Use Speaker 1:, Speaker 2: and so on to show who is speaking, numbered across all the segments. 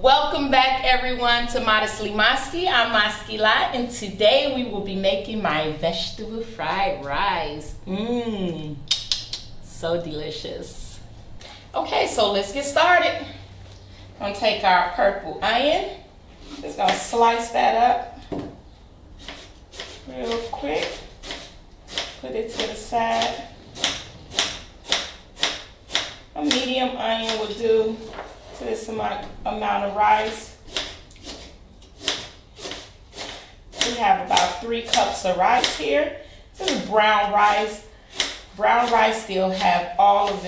Speaker 1: Welcome back everyone to Modestly MASKI. I'm MASKI Lot, and today we will be making my vegetable fried rice. So delicious. Okay, so let's get started. I'm gonna take our purple onion. Just gonna slice that up real quick. Put it to the side. A medium onion will do to this amount of rice. We have about 3 cups of rice here. This is brown rice. Brown rice still have all of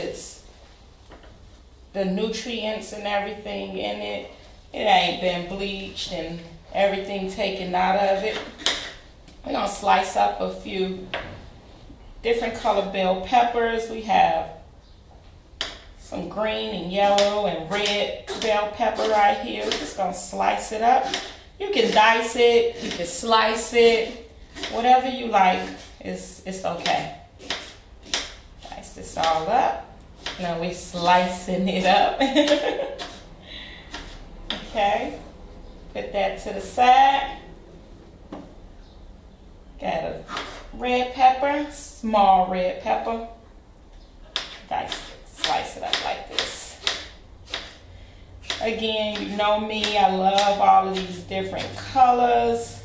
Speaker 1: the nutrients and everything in it. It ain't been bleached and everything taken out of it. We're gonna slice up a few different color bell peppers. We have some green and yellow and red bell pepper right here. We're just gonna slice it up. You can dice it, you can slice it, whatever you like, it's okay. Dice this all up. Now we're slicing it up. Okay, put that to the side. Got a red pepper, small red pepper. Dice it. Slice it up like this. Again, you know me, I love all of these different colors.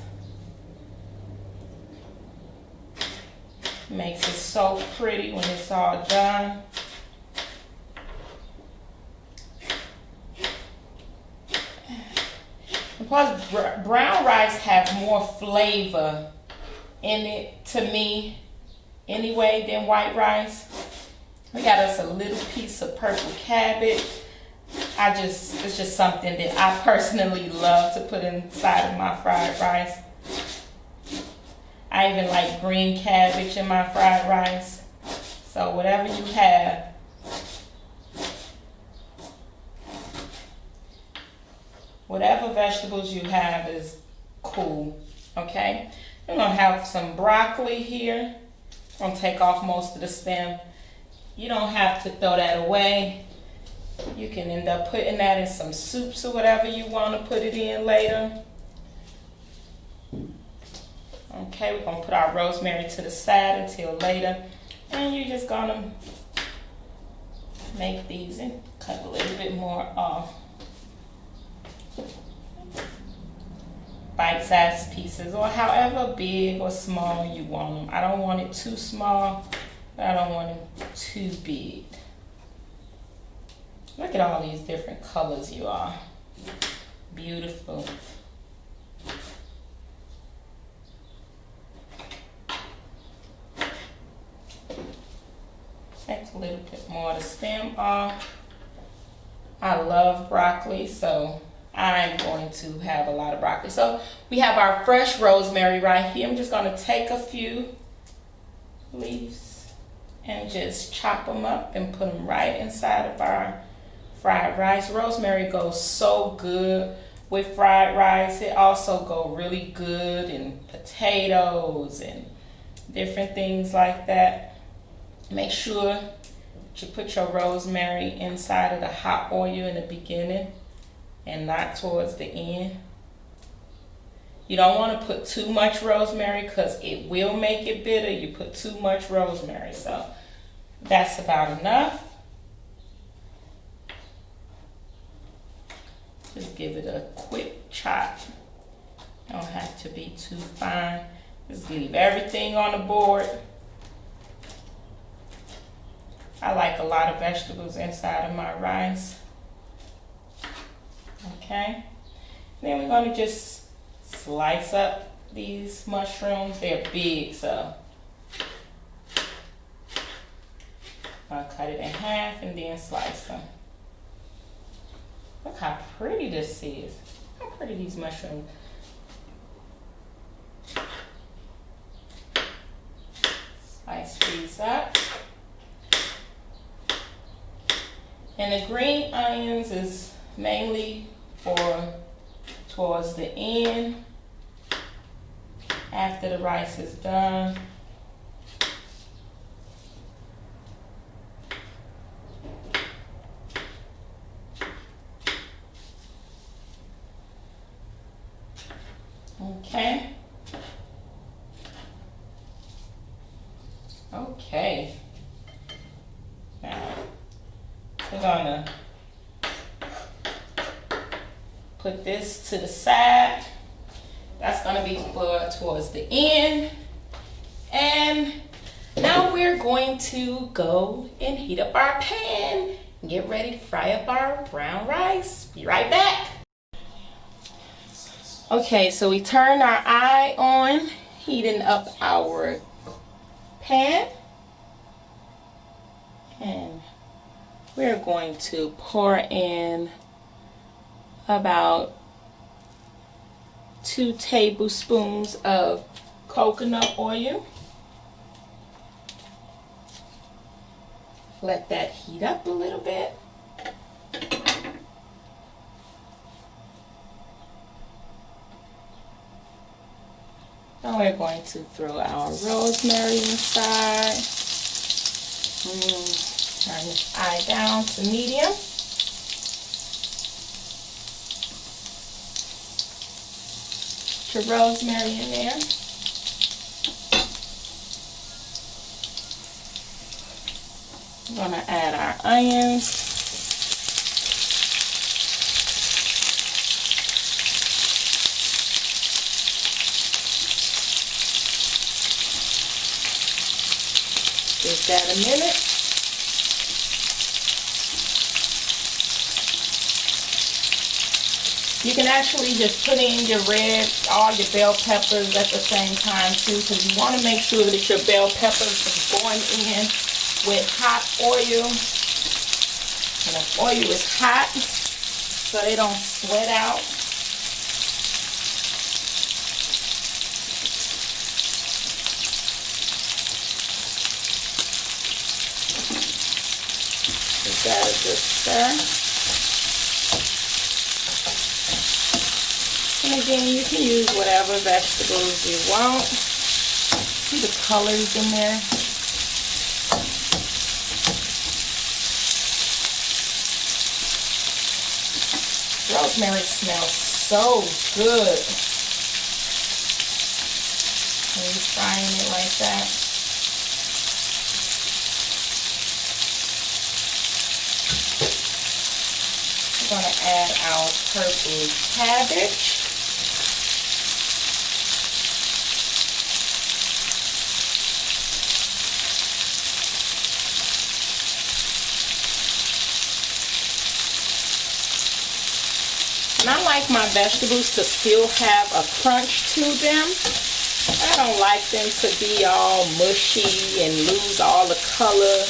Speaker 1: Makes it so pretty when it's all done. And plus, brown rice have more flavor in it, to me, anyway, than white rice. We got us a little piece of purple cabbage. It's just something that I personally love to put inside of my fried rice. I even like green cabbage in my fried rice. So whatever you have. Whatever vegetables you have is cool, okay? I'm gonna have some broccoli here. I'm gonna take off most of the stem. You don't have to throw that away. You can end up putting that in some soups or whatever you want to put it in later. Okay, we're going to put our rosemary to the side until later. And you're just going to make these and cut a little bit more off. Bite-sized pieces, or however big or small you want them. I don't want it too small. I don't want it too big. Look at all these different colors, you all. Beautiful. Take a little bit more of the stem off. I love broccoli, so I'm going to have a lot of broccoli. So we have our fresh rosemary right here. I'm just going to take a few leaves and just chop them up and put them right inside of our fried rice. Rosemary goes so good with fried rice. It also goes really good in potatoes and different things like that. Make sure that you put your rosemary inside of the hot oil in the beginning and not towards the end. You don't want to put too much rosemary because it will make it bitter. You put too much rosemary, so that's about enough. Just give it a quick chop. Don't have to be too fine. Just leave everything on the board. I like a lot of vegetables inside of my rice. Okay. Then we're going to just slice up these mushrooms. They're big, so I'll cut it in half and then slice them. Look how pretty this is. How pretty these mushrooms. Slice these up. And the green onions is mainly for towards the end, after the rice is done. Okay. Okay. Now, we're gonna put this to the side. That's gonna be for towards the end. And now we're going to go and heat up our pan and get ready to fry up our brown rice. Be right back. Okay, so we turn our eye on, heating up our pan. And we're going to pour in about 2 tablespoons of coconut oil. Let that heat up a little bit. Now we're going to throw our rosemary inside. Turn this eye down to medium. Put your rosemary in there. We're going to add our onions. Give that a minute. You can actually just put in your all your bell peppers at the same time too, because you want to make sure that your bell peppers are going in with hot oil. And the oil is hot so they don't sweat out. Give that a good stir. And again, you can use whatever vegetables you want. See the colors in there? Rosemary smells so good when you're frying it like that. We're going to add our purple cabbage. And I like my vegetables to still have a crunch to them. I don't like them to be all mushy and lose all the color.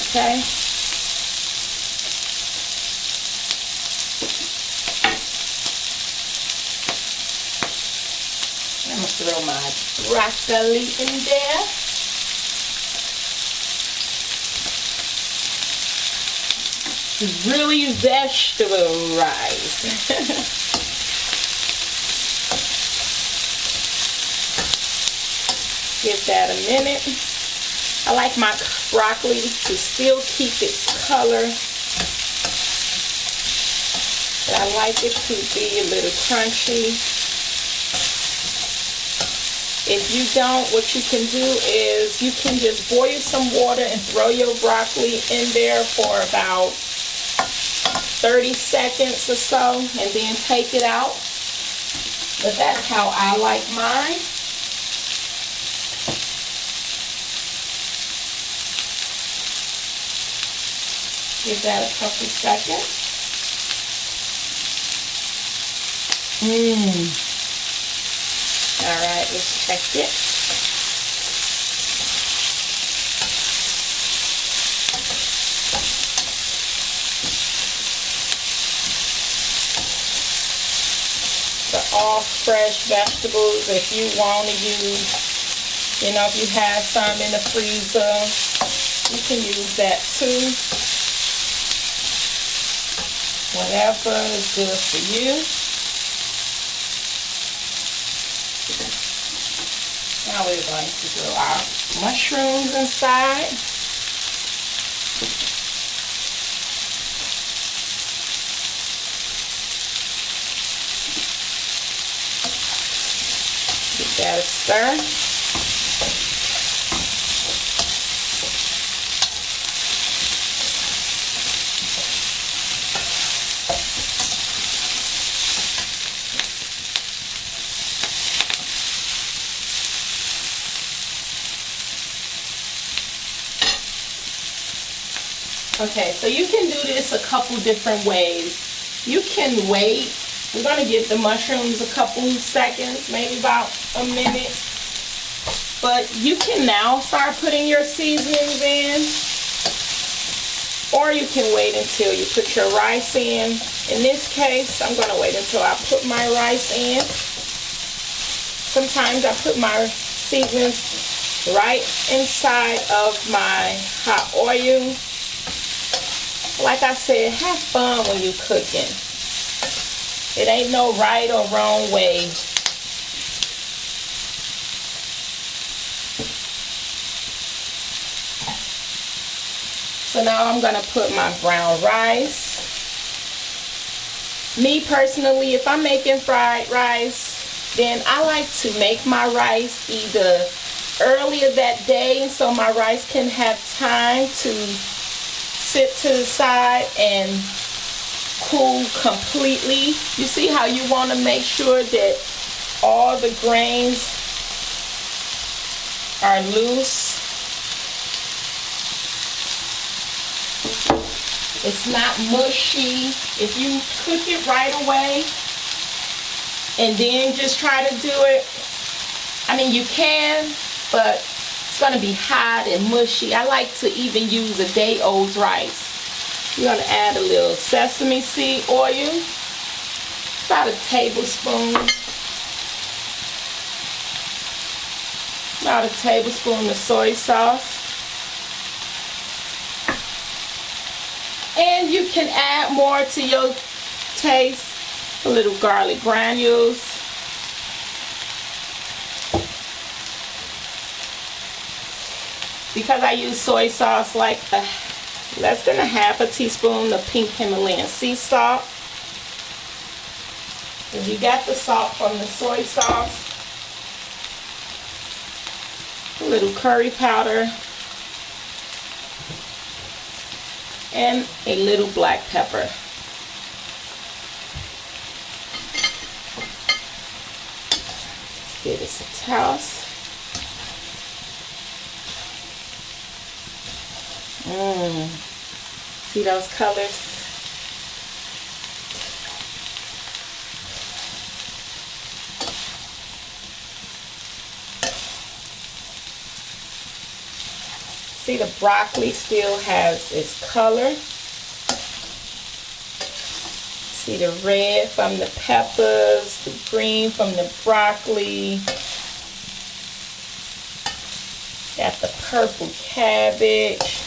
Speaker 1: Okay. I'm going to throw my broccoli in there. Really vegetable rice. Give that a minute. I like my broccoli to still keep its color, but I like it to be a little crunchy. If you don't, what you can do is you can just boil some water and throw your broccoli in there for about 30 seconds or so and then take it out. But that's how I like mine. Give that a couple seconds. Alright, let's check it. All fresh vegetables. If you want to use, if you have some in the freezer, you can use that too. Whatever is good for you. Now we're going to throw our mushrooms inside. that a stir.
Speaker 2: Okay, so you can do this a couple different ways. You can wait. We're going to give the mushrooms a couple seconds, maybe about a minute. But you can now start putting your seasonings in. Or you can wait until you put your rice in. In this case, I'm going to wait until I put my rice in. Sometimes I put my seasonings right inside of my hot oil. Like I said, have fun when you're cooking. It ain't no right or wrong way. So now I'm going to put my brown rice. Me personally, if I'm making fried rice, then I like to make my rice either earlier that day so my rice can have time to sit to the side and cool completely. You see how you want to make sure that all the grains are loose. It's not mushy. If you cook it right away and then just try to do it, I mean you can, but it's going to be hot and mushy. I like to even use a day-old rice. You're going to add a little sesame seed oil, about a tablespoon. About a tablespoon of soy sauce. And you can add more to your taste. A little garlic granules. Because I use soy sauce, like less than a half a teaspoon of pink Himalayan sea salt. And you got the salt from the soy sauce. A little curry powder. And a little black pepper. Give this a toss. See those colors? See, the broccoli still has its color. See the red from the peppers, the green from the broccoli. Got the purple cabbage.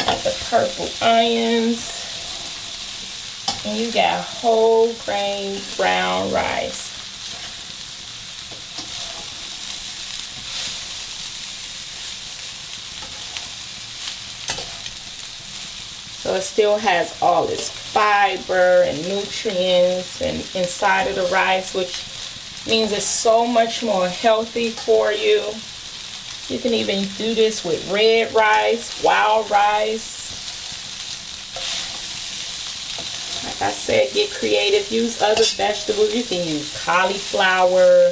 Speaker 2: Got the purple onions. And you got whole grain brown rice. So it still has all its fiber and nutrients and inside of the rice, which means it's so much more healthy for you. You can even do this with red rice, wild rice. Like I said, get creative. Use other vegetables. You can use cauliflower.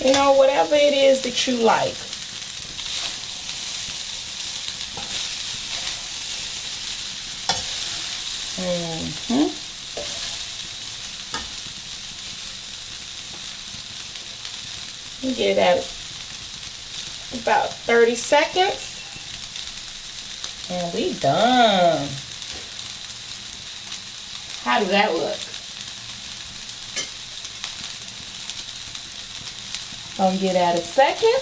Speaker 2: You know, whatever it is that you like. You give that about 30 seconds. And we done. How does that look? Gonna give that a second.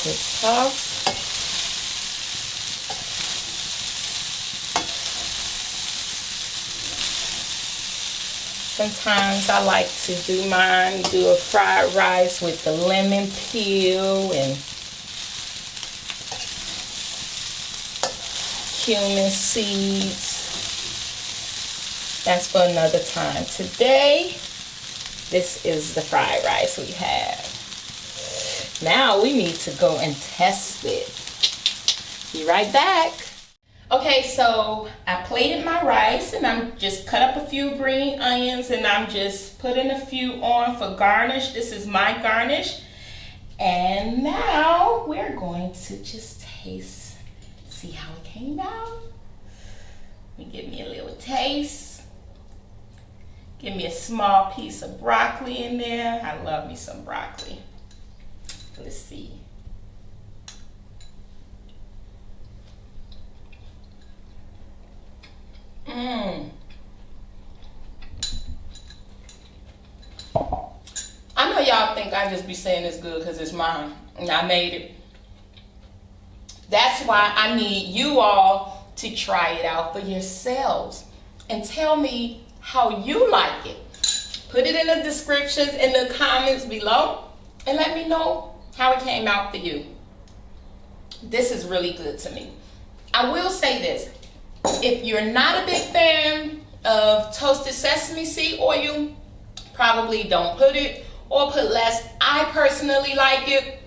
Speaker 2: Quick toss.
Speaker 1: Sometimes I like to do mine, do a fried rice with the lemon peel and cumin seeds. That's for another time. Today, this is the fried rice we have. Now we need to go and test it. Be right back. Okay, so I plated my rice and I'm just cut up a few green onions and I'm just putting a few on for garnish. This is my garnish. And now we're going to just taste, see how it came out. Let me give me a little taste. Give me a small piece of broccoli in there. I love me some broccoli. Let's see. I know y'all think I just be saying it's good because it's mine and I made it. That's why I need you all to try it out for yourselves and tell me how you like it. Put it in the descriptions, in the comments below, and let me know how it came out for you. This is really good to me. I will say this. If you're not a big fan of toasted sesame seed oil, probably don't put it or put less. I personally like it,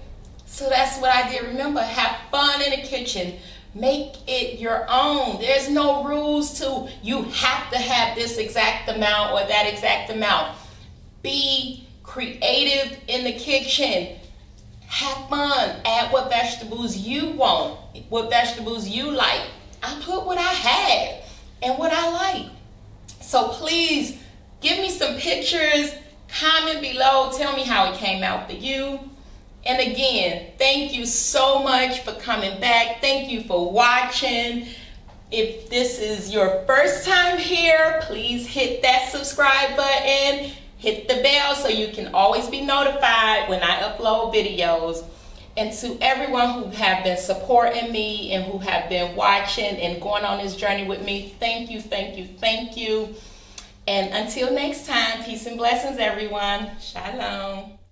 Speaker 1: so that's what I did. Remember, have fun in the kitchen. Make it your own. There's no rules to you have to have this exact amount or that exact amount. Be creative in the kitchen. Have fun. Add what vegetables you want, what vegetables you like. I put what I had and what I like. So please give me some pictures, comment below, tell me how it came out for you. And again, thank you so much for coming back. Thank you for watching. If this is your first time here, please hit that subscribe button, hit the bell so you can always be notified when I upload videos. And to everyone who have been supporting me and who have been watching and going on this journey with me, thank you, thank you, thank you. And until next time, peace and blessings, everyone. Shalom.